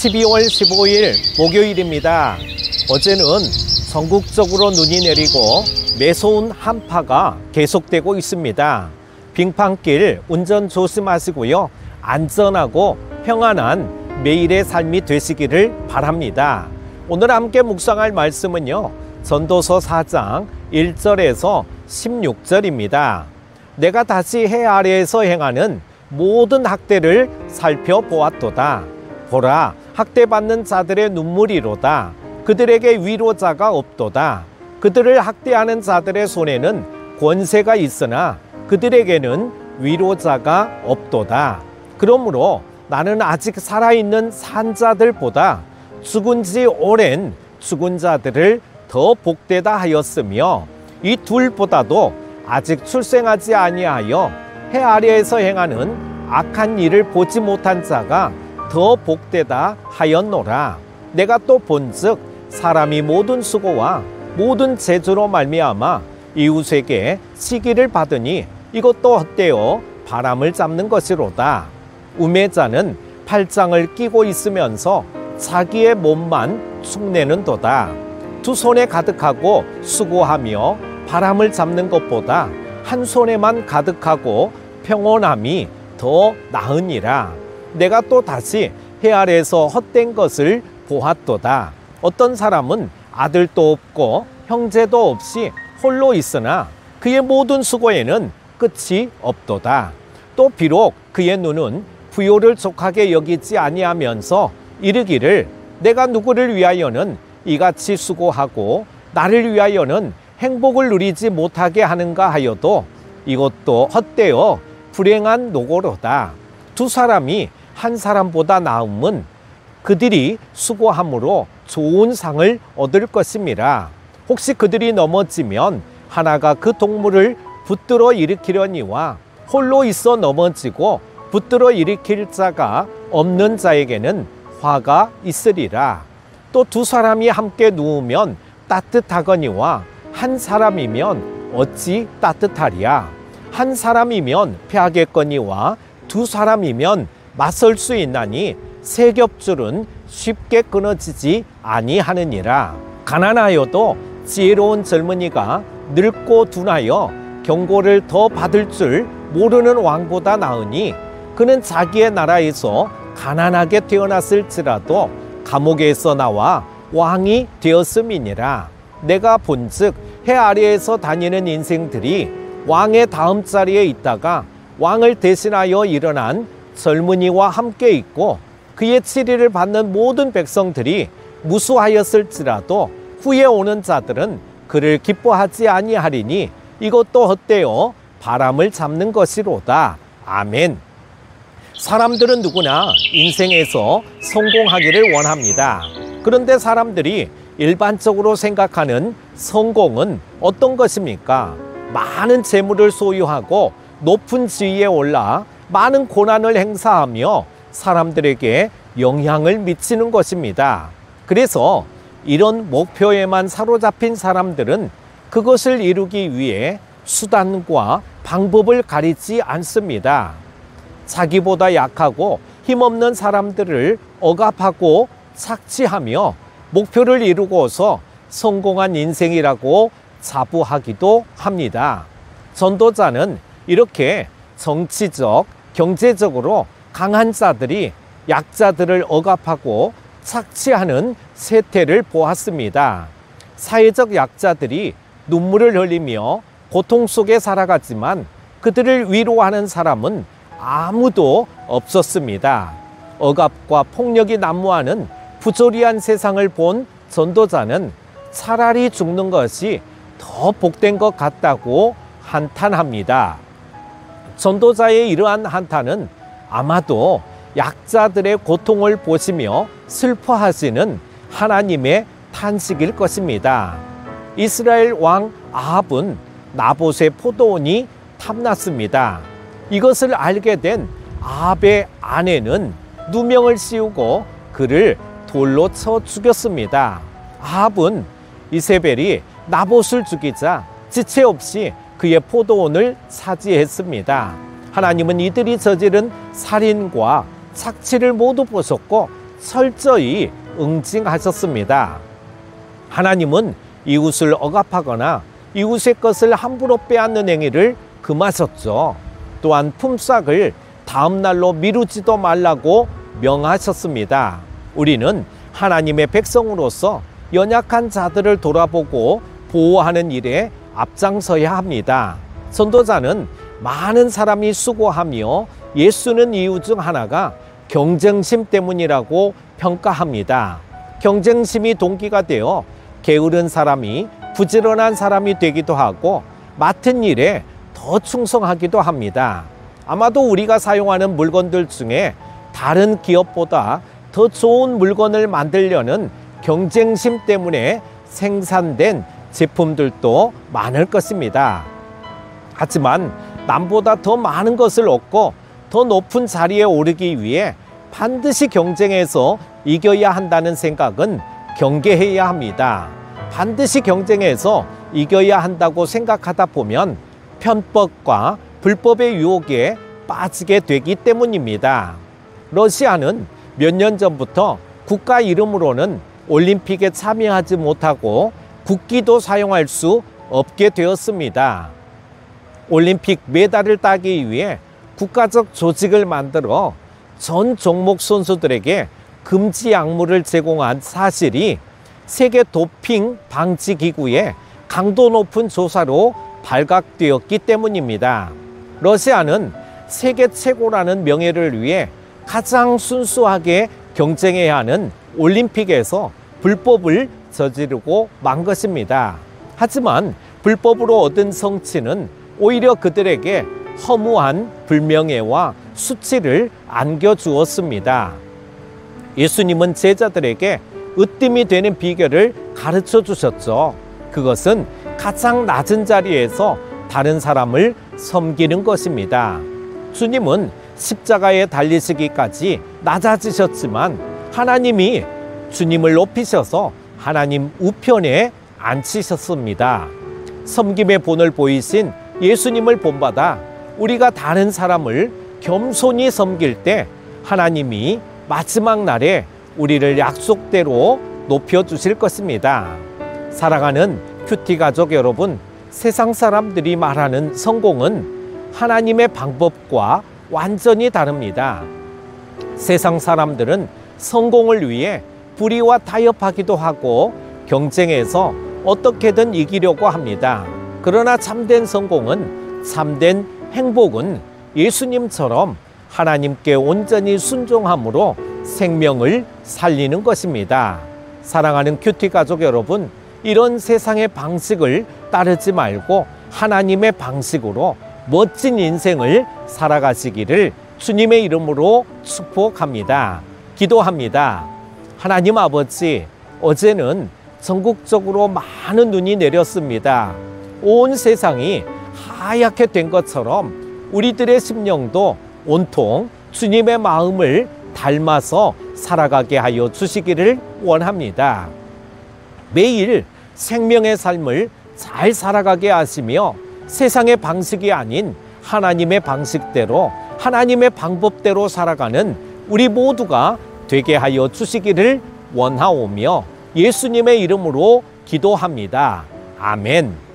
12월 15일 목요일입니다. 어제는 전국적으로 눈이 내리고 매서운 한파가 계속되고 있습니다. 빙판길 운전 조심하시고요. 안전하고 평안한 매일의 삶이 되시기를 바랍니다. 오늘 함께 묵상할 말씀은요. 전도서 4장 1절에서 16절입니다. 내가 다시 해 아래에서 행하는 모든 학대를 살펴보았도다. 보라, 학대받는 자들의 눈물이로다. 그들에게 위로자가 없도다. 그들을 학대하는 자들의 손에는 권세가 있으나 그들에게는 위로자가 없도다. 그러므로 나는 아직 살아있는 산자들보다 죽은 지 오랜 죽은 자들을 더 복되다 하였으며 이 둘보다도 아직 출생하지 아니하여 해 아래에서 행하는 악한 일을 보지 못한 자가 더 복되다 하였노라. 내가 또 본즉 사람이 모든 수고와 모든 재주로 말미암아 이웃에게 시기를 받으니 이것도 헛되어 바람을 잡는 것이로다. 우매자는 팔짱을 끼고 있으면서 자기의 몸만 축내는도다. 두 손에 가득하고 수고하며 바람을 잡는 것보다 한 손에만 가득하고 평온함이 더 나으니라. 내가 또 다시 해 아래에서 헛된 것을 보았도다. 어떤 사람은 아들도 없고 형제도 없이 홀로 있으나 그의 모든 수고에는 끝이 없도다. 또 비록 그의 눈은 부요를 족하게 여기지 아니하면서 이르기를 내가 누구를 위하여는 이같이 수고하고 나를 위하여는 행복을 누리지 못하게 하는가 하여도 이것도 헛되어 불행한 노고로다. 두 사람이 한 사람보다 나음은 그들이 수고함으로 좋은 상을 얻을 것임이라. 혹시 그들이 넘어지면 하나가 그 동물을 붙들어 일으키려니와 홀로 있어 넘어지고 붙들어 일으킬 자가 없는 자에게는 화가 있으리라. 또 두 사람이 함께 누우면 따뜻하거니와 한 사람이면 어찌 따뜻하리야. 한 사람이면 패하겠거니와 두 사람이면 맞설 수 있나니 세 겹줄은 쉽게 끊어지지 아니하느니라. 가난하여도 지혜로운 젊은이가 늙고 둔하여 경고를 더 받을 줄 모르는 왕보다 나으니 그는 자기의 나라에서 가난하게 태어났을지라도 감옥에서 나와 왕이 되었음이니라. 내가 본즉 해 아래에서 다니는 인생들이 왕의 다음 자리에 있다가 왕을 대신하여 일어난 젊은이와 함께 있고 그의 치리를 받는 모든 백성들이 무수하였을지라도 후에 오는 자들은 그를 기뻐하지 아니하리니 이것도 헛되어 바람을 잡는 것이로다. 아멘. 사람들은 누구나 인생에서 성공하기를 원합니다. 그런데 사람들이 일반적으로 생각하는 성공은 어떤 것입니까? 많은 재물을 소유하고 높은 지위에 올라 많은 고난을 행사하며 사람들에게 영향을 미치는 것입니다. 그래서 이런 목표에만 사로잡힌 사람들은 그것을 이루기 위해 수단과 방법을 가리지 않습니다. 자기보다 약하고 힘없는 사람들을 억압하고 착취하며 목표를 이루고서 성공한 인생이라고 자부하기도 합니다. 전도자는 이렇게 정치적, 경제적으로 강한 자들이 약자들을 억압하고 착취하는 세태를 보았습니다. 사회적 약자들이 눈물을 흘리며 고통 속에 살아갔지만 그들을 위로하는 사람은 아무도 없었습니다. 억압과 폭력이 난무하는 부조리한 세상을 본 전도자는 차라리 죽는 것이 더 복된 것 같다고 한탄합니다. 전도자의 이러한 한탄은 아마도 약자들의 고통을 보시며 슬퍼하시는 하나님의 탄식일 것입니다. 이스라엘 왕 아합은 나봇의 포도원이 탐났습니다. 이것을 알게 된 아합의 아내는 누명을 씌우고 그를 돌로 쳐 죽였습니다. 아합은 이세벨이 나봇을 죽이자 지체 없이 그의 포도원을 차지했습니다. 하나님은 이들이 저지른 살인과 착취를 모두 보셨고 철저히 응징하셨습니다. 하나님은 이웃을 억압하거나 이웃의 것을 함부로 빼앗는 행위를 금하셨죠. 또한 품삯을 다음 날로 미루지도 말라고 명하셨습니다. 우리는 하나님의 백성으로서 연약한 자들을 돌아보고 보호하는 일에 앞장서야 합니다. 전도자는 많은 사람이 수고하며 예수는 이유 중 하나가 경쟁심 때문이라고 평가합니다. 경쟁심이 동기가 되어 게으른 사람이 부지런한 사람이 되기도 하고 맡은 일에 더 충성하기도 합니다. 아마도 우리가 사용하는 물건들 중에 다른 기업보다 더 좋은 물건을 만들려는 경쟁심 때문에 생산된 제품들도 많을 것입니다. 하지만 남보다 더 많은 것을 얻고 더 높은 자리에 오르기 위해 반드시 경쟁해서 이겨야 한다는 생각은 경계해야 합니다. 반드시 경쟁해서 이겨야 한다고 생각하다 보면 편법과 불법의 유혹에 빠지게 되기 때문입니다. 러시아는 몇 년 전부터 국가 이름으로는 올림픽에 참여하지 못하고 국기도 사용할 수 없게 되었습니다. 올림픽 메달을 따기 위해 국가적 조직을 만들어 전 종목 선수들에게 금지 약물을 제공한 사실이 세계 도핑 방지 기구의 강도 높은 조사로 발각되었기 때문입니다. 러시아는 세계 최고라는 명예를 위해 가장 순수하게 경쟁해야 하는 올림픽에서 불법을 저지르고 만 것입니다. 하지만 불법으로 얻은 성취는 오히려 그들에게 허무한 불명예와 수치를 안겨주었습니다. 예수님은 제자들에게 으뜸이 되는 비결을 가르쳐 주셨죠. 그것은 가장 낮은 자리에서 다른 사람을 섬기는 것입니다. 주님은 십자가에 달리시기까지 낮아지셨지만 하나님이 주님을 높이셔서 하나님 우편에 앉히셨습니다. 섬김의 본을 보이신 예수님을 본받아 우리가 다른 사람을 겸손히 섬길 때 하나님이 마지막 날에 우리를 약속대로 높여주실 것입니다. 사랑하는 큐티 가족 여러분, 세상 사람들이 말하는 성공은 하나님의 방법과 완전히 다릅니다. 세상 사람들은 성공을 위해 불의와 타협하기도 하고 경쟁해서 어떻게든 이기려고 합니다. 그러나 참된 성공은, 참된 행복은 예수님처럼 하나님께 온전히 순종함으로 생명을 살리는 것입니다. 사랑하는 큐티 가족 여러분, 이런 세상의 방식을 따르지 말고 하나님의 방식으로 멋진 인생을 살아가시기를 주님의 이름으로 축복합니다. 기도합니다. 하나님 아버지, 어제는 전국적으로 많은 눈이 내렸습니다. 온 세상이 하얗게 된 것처럼 우리들의 심령도 온통 주님의 마음을 닮아서 살아가게 하여 주시기를 원합니다. 매일 생명의 삶을 잘 살아가게 하시며 세상의 방식이 아닌 하나님의 방식대로, 하나님의 방법대로 살아가는 우리 모두가 되게 하여 주시기를 원하오며 예수님의 이름으로 기도합니다. 아멘.